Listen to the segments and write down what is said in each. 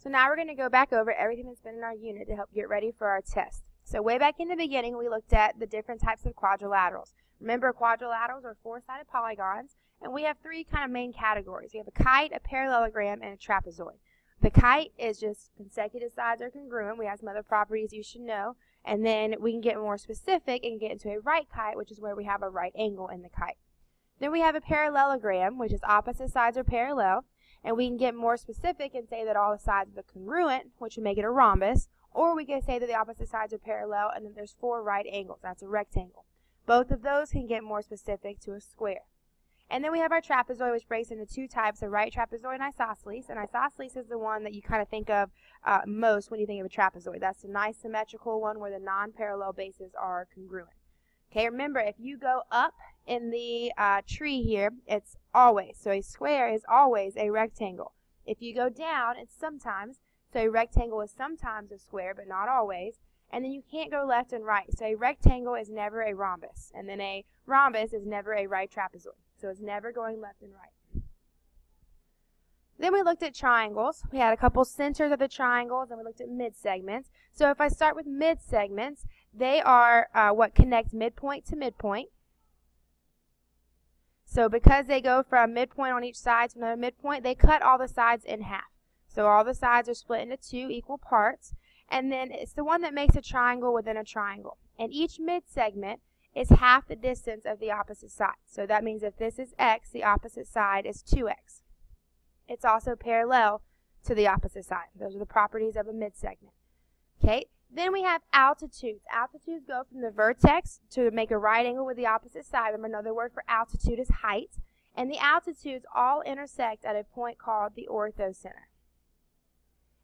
So now we're going to go back over everything that's been in our unit to help get ready for our test. So way back in the beginning, we looked at the different types of quadrilaterals. Remember, quadrilaterals are four-sided polygons, and we have three kind of main categories. We have a kite, a parallelogram, and a trapezoid. The kite is just consecutive sides are congruent. We have some other properties you should know. And then we can get more specific and get into a right kite, which is where we have a right angle in the kite. Then we have a parallelogram, which is opposite sides are parallel. And we can get more specific and say that all the sides are congruent, which would make it a rhombus. Or we can say that the opposite sides are parallel and then there's four right angles. That's a rectangle. Both of those can get more specific to a square. And then we have our trapezoid, which breaks into two types, a right trapezoid and isosceles. And isosceles is the one that you kind of think of most when you think of a trapezoid. That's a nice symmetrical one where the non-parallel bases are congruent. Okay, remember, if you go up in the tree here, it's always. So a square is always a rectangle. If you go down, it's sometimes. So a rectangle is sometimes a square, but not always. And then you can't go left and right. So a rectangle is never a rhombus. And then a rhombus is never a right trapezoid. So it's never going left and right. Then we looked at triangles. We had a couple centers of the triangles, and we looked at mid-segments. So if I start with mid-segments, they are what connects midpoint to midpoint. So because they go from midpoint on each side to another midpoint, they cut all the sides in half. So all the sides are split into two equal parts. And then it's the one that makes a triangle within a triangle. And each mid-segment is half the distance of the opposite side. So that means if this is x, the opposite side is 2x. It's also parallel to the opposite side. Those are the properties of a mid-segment. Okay, then we have altitudes. Altitudes go from the vertex to make a right angle with the opposite side. Remember, another word for altitude is height. And the altitudes all intersect at a point called the orthocenter.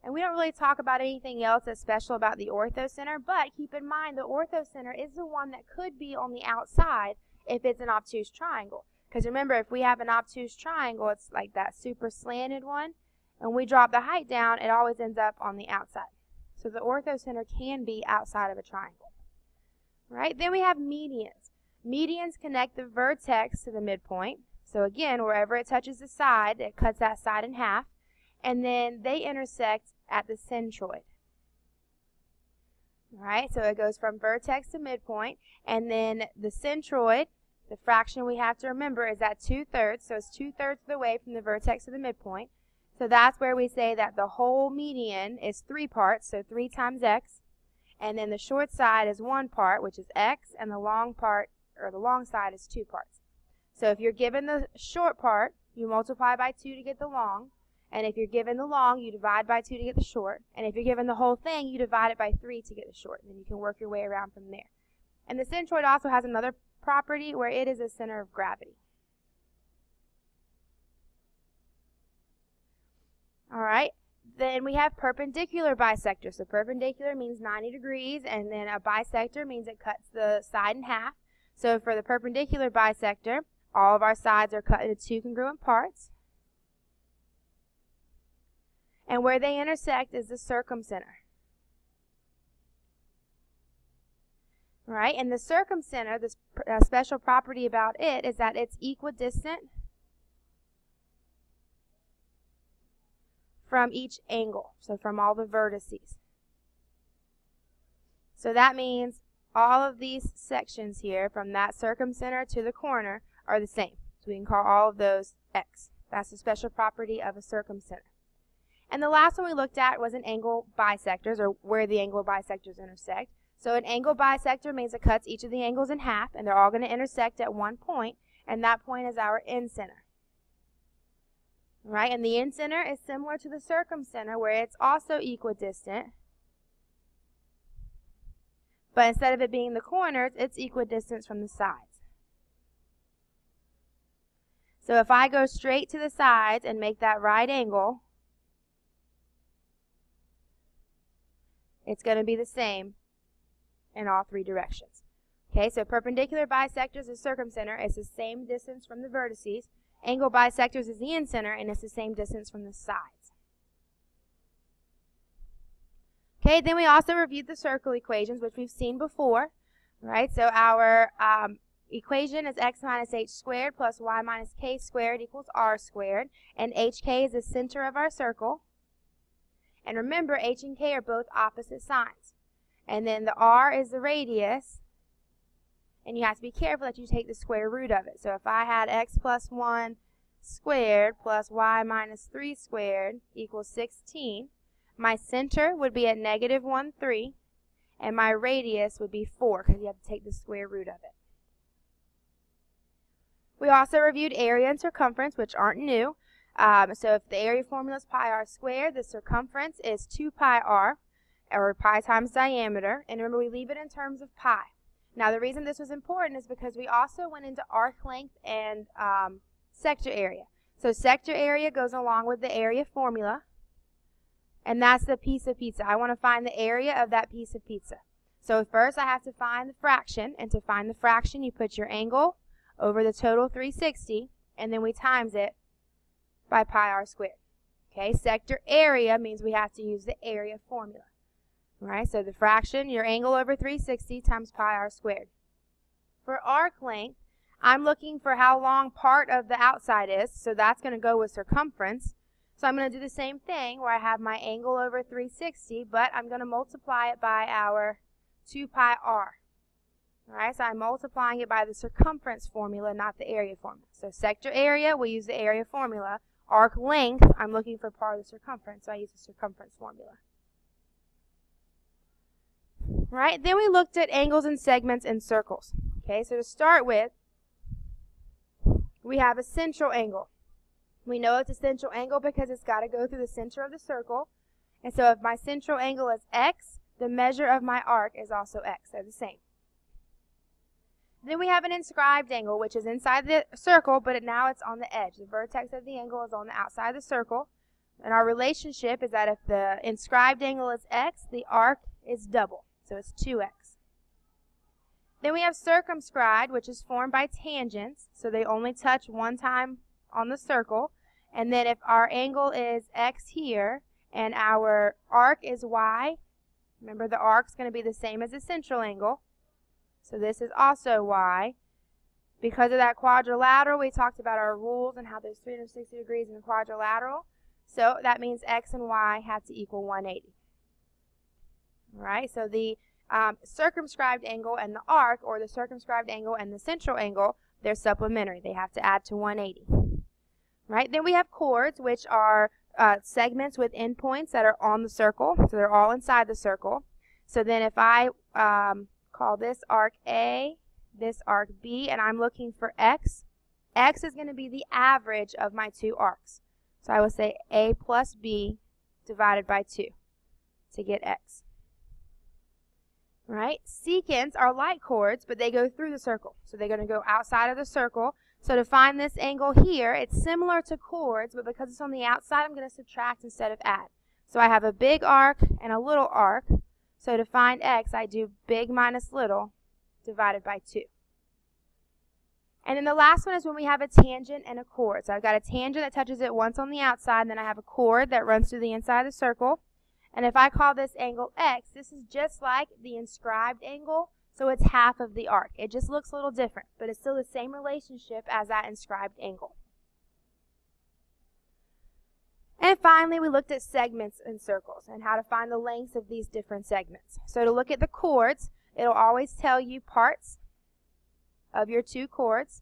And we don't really talk about anything else that's special about the orthocenter, but keep in mind the orthocenter is the one that could be on the outside if it's an obtuse triangle. Because remember, if we have an obtuse triangle, it's like that super slanted one. And we drop the height down, it always ends up on the outside. So the orthocenter can be outside of a triangle. Right? Then we have medians. Medians connect the vertex to the midpoint. So again, wherever it touches the side, it cuts that side in half. And then they intersect at the centroid. Alright, so it goes from vertex to midpoint, and then the centroid, the fraction we have to remember is at 2/3, so it's 2/3 of the way from the vertex to the midpoint. So that's where we say that the whole median is 3 parts, so 3 times x, and then the short side is 1 part, which is x, and the long part, or the long side, is 2 parts. So if you're given the short part, you multiply by 2 to get the long. And if you're given the long, you divide by 2 to get the short. And if you're given the whole thing, you divide it by 3 to get the short. And then you can work your way around from there. And the centroid also has another property where it is a center of gravity. Alright, then we have perpendicular bisectors. So perpendicular means 90 degrees, and then a bisector means it cuts the side in half. So for the perpendicular bisector, all of our sides are cut into 2 congruent parts. And where they intersect is the circumcenter. Right? And the circumcenter, the special property about it is that it's equidistant from each angle, so from all the vertices. So that means all of these sections here, from that circumcenter to the corner, are the same. So we can call all of those x. That's the special property of a circumcenter. And the last one we looked at was an angle bisectors, or where the angle bisectors intersect. So an angle bisector means it cuts each of the angles in half, and they're all going to intersect at one point, and that point is our end center. Right? And the end center is similar to the circumcenter, where it's also equidistant. But instead of it being the corners, it's equidistant from the sides. So if I go straight to the sides and make that right angle, it's going to be the same in all 3 directions. Okay, so perpendicular bisectors is circumcenter. It's the same distance from the vertices. Angle bisectors is the end center, and it's the same distance from the sides. Okay, then we also reviewed the circle equations, which we've seen before. Right, so our equation is x minus h squared plus y minus k squared equals r squared. And hk is the center of our circle. And remember, h and k are both opposite signs. And then the r is the radius, and you have to be careful that you take the square root of it. So if I had x plus 1 squared plus y minus 3 squared equals 16, my center would be at negative 1, 3, and my radius would be 4 because you have to take the square root of it. We also reviewed area and circumference, which aren't new. So if the area formula is pi r squared, the circumference is 2 pi r, or pi times diameter. And remember, we leave it in terms of pi. Now, the reason this was important is because we also went into arc length and sector area. So sector area goes along with the area formula, and that's the piece of pizza. I want to find the area of that piece of pizza. So first I have to find the fraction, and to find the fraction you put your angle over the total 360, and then we times it by pi r squared. Okay, sector area means we have to use the area formula. All right, so the fraction, your angle over 360 times pi r squared. For arc length, I'm looking for how long part of the outside is, so that's going to go with circumference. So I'm going to do the same thing where I have my angle over 360, but I'm going to multiply it by our 2 pi r. All right, so I'm multiplying it by the circumference formula, not the area formula. So sector area, we use the area formula. Arc length, I'm looking for part of the circumference, so I use the circumference formula. Right, then we looked at angles and segments and circles. Okay, so to start with, we have a central angle. We know it's a central angle because it's got to go through the center of the circle. And so if my central angle is x, the measure of my arc is also x. They're the same. Then we have an inscribed angle, which is inside the circle, but now it's on the edge. The vertex of the angle is on the outside of the circle. And our relationship is that if the inscribed angle is x, the arc is double. So it's 2x. Then we have circumscribed, which is formed by tangents. So they only touch one time on the circle. And then if our angle is x here and our arc is y, remember the arc is going to be the same as the central angle. So this is also y. Because of that quadrilateral, we talked about our rules and how there's 360 degrees in a quadrilateral. So that means x and y have to equal 180. All right, so the circumscribed angle and the arc, or the circumscribed angle and the central angle, they're supplementary. They have to add to 180. Right, then we have chords, which are segments with endpoints that are on the circle. So they're all inside the circle. So then if I call this arc A, this arc B, and I'm looking for x, x is going to be the average of my two arcs. So I will say A plus B divided by 2 to get x. Right? Secants are like chords, but they go through the circle. So they're going to go outside of the circle. So to find this angle here, it's similar to chords, but because it's on the outside, I'm going to subtract instead of add. So I have a big arc and a little arc. So to find x, I do big minus little divided by 2. And then the last one is when we have a tangent and a chord. So I've got a tangent that touches it once on the outside, and then I have a chord that runs through the inside of the circle. And if I call this angle x, this is just like the inscribed angle, so it's half of the arc. It just looks a little different, but it's still the same relationship as that inscribed angle. And finally, we looked at segments and circles and how to find the lengths of these different segments. So to look at the chords, it'll always tell you parts of your two chords.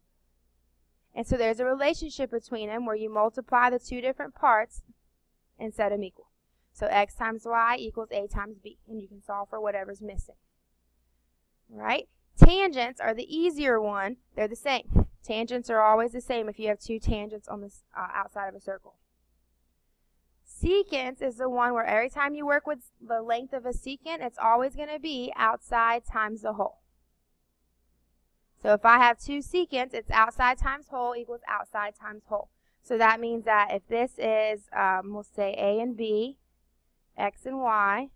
And so there's a relationship between them where you multiply the two different parts and set them equal. So x times y equals a times b, and you can solve for whatever's missing. Right? Tangents are the easier one. They're the same. Tangents are always the same if you have two tangents on the outside of a circle. Secants is the one where every time you work with the length of a secant, it's always going to be outside times the whole. So if I have two secants, it's outside times whole equals outside times whole. So that means that if this is, we'll say a and b, x and y.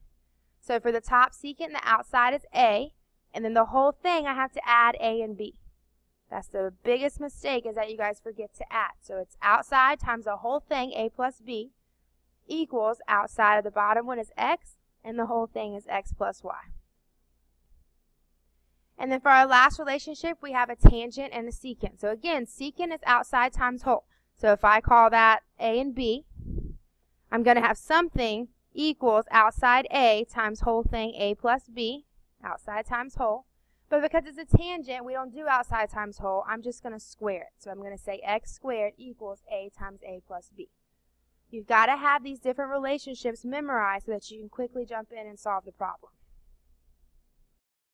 So for the top secant, the outside is a, and then the whole thing I have to add a and b. That's the biggest mistake, is that you guys forget to add. So it's outside times the whole thing, a plus b, equals outside of the bottom one is x, and the whole thing is x plus y. And then for our last relationship, we have a tangent and a secant. So again, secant is outside times whole. So if I call that a and b, I'm going to have something equals outside A times whole thing A plus B, outside times whole. But because it's a tangent, we don't do outside times whole. I'm just going to square it. So I'm going to say x squared equals A times A plus B. You've got to have these different relationships memorized so that you can quickly jump in and solve the problem.